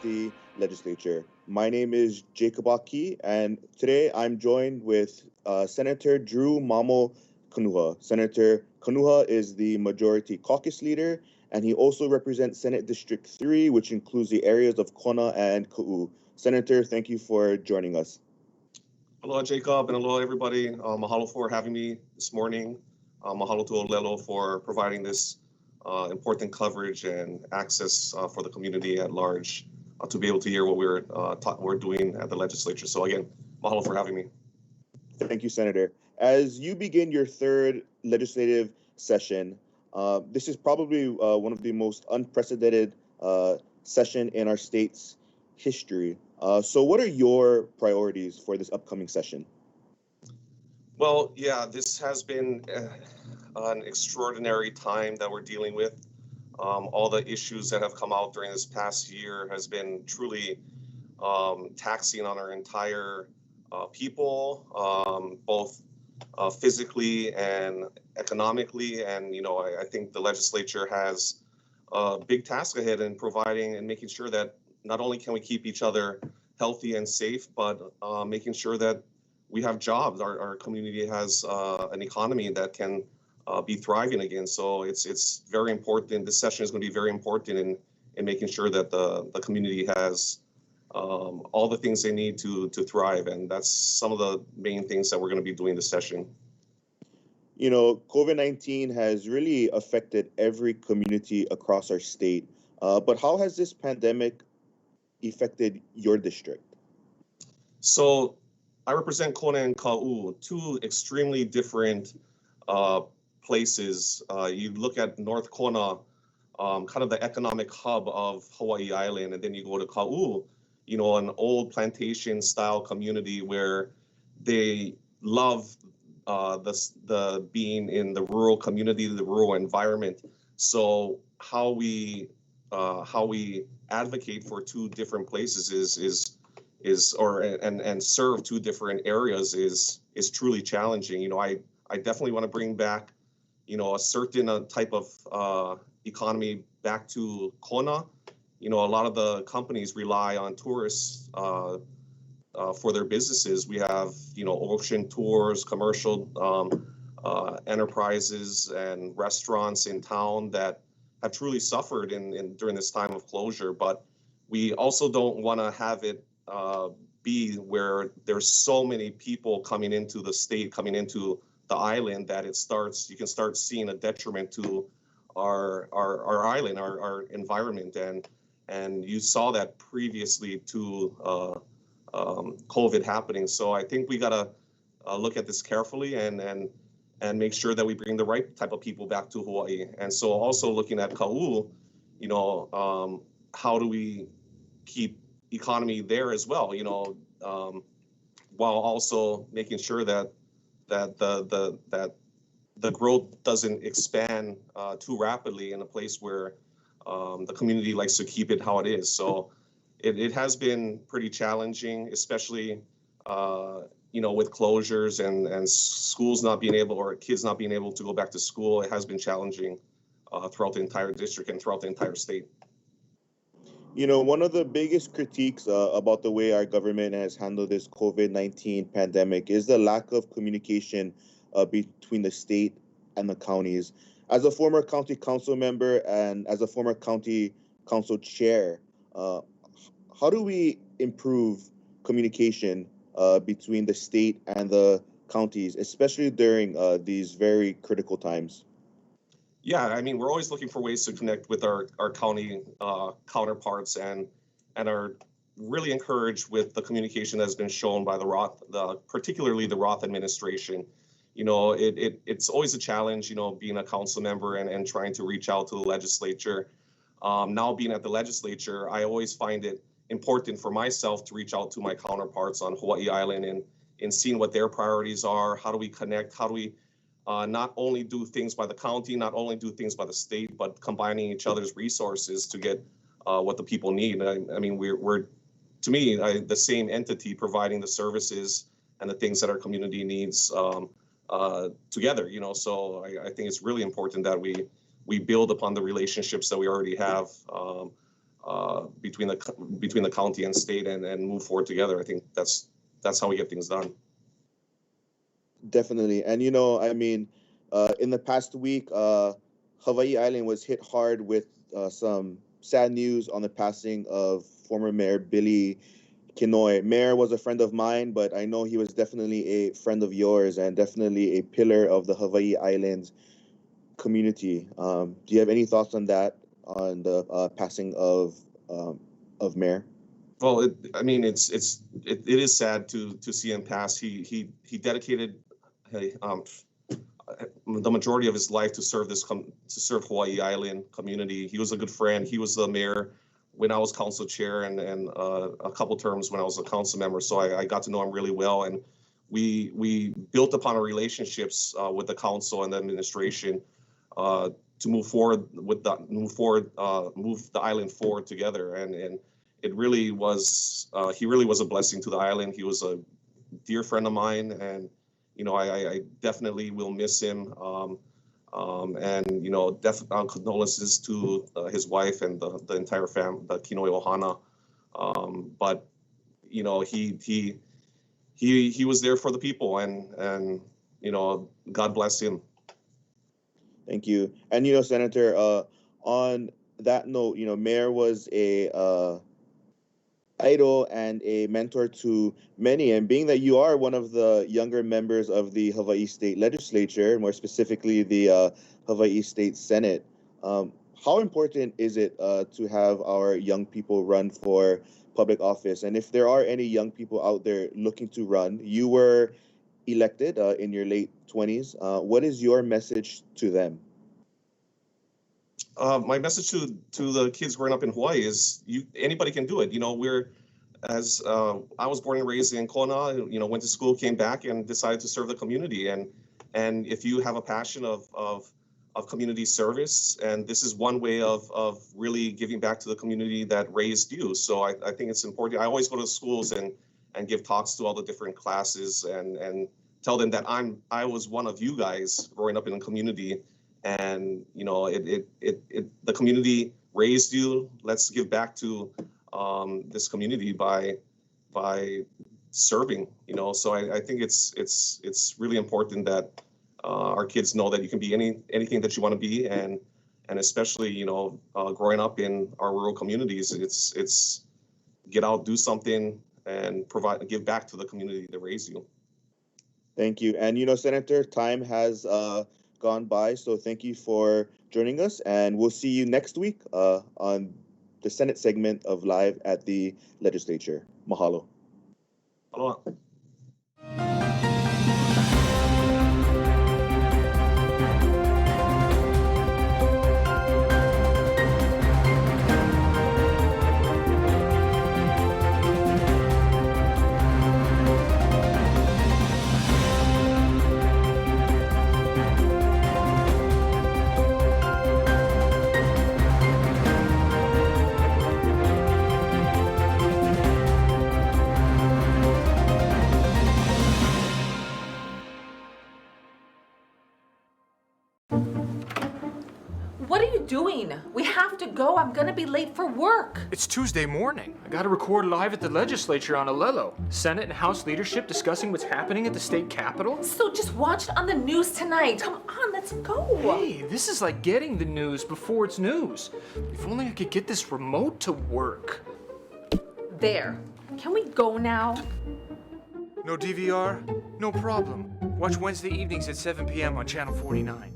the legislature. My name is Jacob Aki, and today I'm joined with Senator Drew Mamo Kanuha. Senator Kanuha is the majority caucus leader, and he also represents Senate District 3, which includes the areas of Kona and Ka'u. Senator, thank you for joining us. Aloha, Jacob, and aloha, everybody. Mahalo for having me this morning. Mahalo to Olelo for providing this important coverage and access for the community at large to be able to hear what we're doing at the legislature. So again, mahalo for having me. Thank you, Senator. As you begin your third legislative session, this is probably one of the most unprecedented session in our state's history. So what are your priorities for this upcoming session? Well, yeah, this has been an extraordinary time that we're dealing with. All the issues that have come out during this past year has been truly taxing on our entire people, both physically and economically. And, I think the legislature has a big task ahead in providing and making sure that not only can we keep each other healthy and safe, but making sure that we have jobs. Our community has an economy that can be thriving again. So it's very important. This session is going to be very important in making sure that the community has all the things they need to thrive. And that's some of the main things that we're going to be doing this session. COVID-19 has really affected every community across our state. But how has this pandemic affected your district? So I represent Kona and Ka'u, two extremely different places. You look at North Kona, kind of the economic hub of Hawaii Island, and then you go to Ka'u, an old plantation style community where they love the being in the rural community, the rural environment. So how we advocate for two different places and serve two different areas is truly challenging. I definitely want to bring back a certain type of economy back to Kona. A lot of the companies rely on tourists for their businesses. We have ocean tours, commercial enterprises and restaurants in town that have truly suffered during this time of closure. But we also don't want to have it be where there's so many people coming into the state, coming into the island, that you can start seeing a detriment to our island, our environment. And you saw that previously to COVID happening. So I think we got to look at this carefully and make sure that we bring the right type of people back to Hawaii. And so also looking at Ka'u, how do we keep economy there as well, while also making sure that the growth doesn't expand too rapidly in a place where the community likes to keep it how it is. So it has been pretty challenging, especially with closures and schools not being able, or kids not being able to go back to school. It has been challenging throughout the entire district and throughout the entire state. One of the biggest critiques about the way our government has handled this COVID-19 pandemic is the lack of communication between the state and the counties. As a former county council member and as a former county council chair, how do we improve communication between the state and the counties, especially during these very critical times? Yeah, I mean, we're always looking for ways to connect with our county counterparts and are really encouraged with the communication that's been shown by particularly the Roth administration. It's always a challenge, being a council member and trying to reach out to the legislature. Now being at the legislature, I always find it important for myself to reach out to my counterparts on Hawaii Island and seeing what their priorities are. How do we connect? How do we not only do things by the county, not only do things by the state, but combining each other's resources to get what the people need. I mean, we're to me, the same entity providing the services and the things that our community needs together. So I think it's really important that we build upon the relationships that we already have between the county and state and move forward together. I think that's how we get things done. Definitely. And I mean, in the past week, Hawaii Island was hit hard with some sad news on the passing of former Mayor Billy Kenoi. Mayor was a friend of mine, but I know he was definitely a friend of yours and definitely a pillar of the Hawaii Islands community. Do you have any thoughts on that, on the passing of Mayor? Well, it is sad to see him pass. He dedicated the majority of his life to serve Hawaii Island community. He was a good friend. He was the mayor when I was council chair and a couple terms when I was a council member. So I got to know him really well, and we built upon our relationships with the council and the administration to move the island forward together. And it really was he really was a blessing to the island. He was a dear friend of mine, and I definitely will miss him. And condolences to his wife and the entire family, the Kenoi Ohana. But he was there for the people, and God bless him. Thank you. And Senator, on that note, Mayor was a idol and a mentor to many. And being that you are one of the younger members of the Hawaii State Legislature, more specifically the Hawaii State Senate, how important is it to have our young people run for public office? And if there are any young people out there looking to run, you were elected in your late 20s. What is your message to them? My message to the kids growing up in Hawaii is anybody can do it. I was born and raised in Kona, went to school, came back, and decided to serve the community. And if you have a passion of community service, and this is one way of really giving back to the community that raised you. So I think it's important. I always go to schools and give talks to all the different classes and tell them that I was one of you guys growing up in the community. And the community raised you. Let's give back to this community by serving. So I think it's really important that our kids know that you can be anything that you want to be, and especially growing up in our rural communities, it's get out, do something, and give back to the community that raised you. Thank you. And Senator, time has gone by, so thank you for joining us, and we'll see you next week on the Senate segment of Live at the Legislature. Mahalo. Aloha. What are you doing? We have to go. I'm gonna be late for work. It's Tuesday morning. I gotta record live at the legislature on Alelo. Senate and House leadership discussing what's happening at the state capitol. So just watch it on the news tonight. Come on, let's go. Hey, this is like getting the news before it's news. If only I could get this remote to work. There. Can we go now? No DVR? No problem. Watch Wednesday evenings at 7 p.m. on Channel 49.